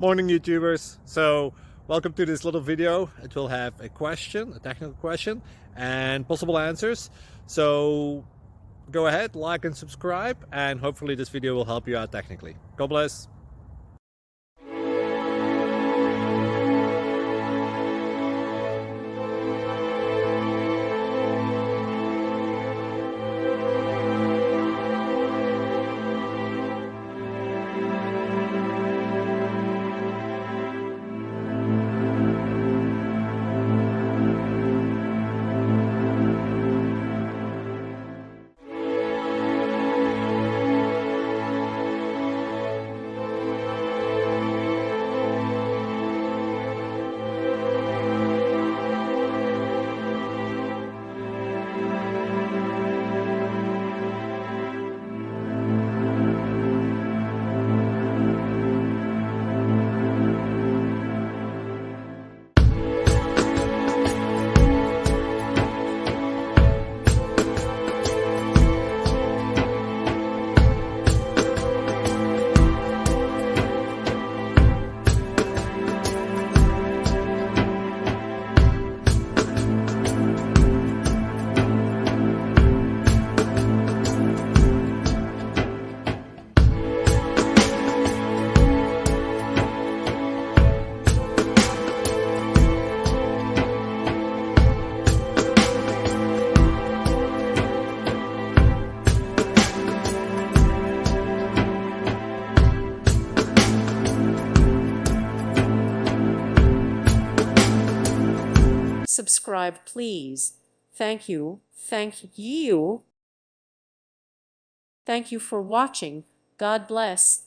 Morning YouTubers. So welcome to this little video. It will have a question, a technical question, and possible answers. So go ahead, like and subscribe, and hopefully this video will help you out technically. God bless. Subscribe, please. Thank you. Thank you. Thank you for watching. God bless.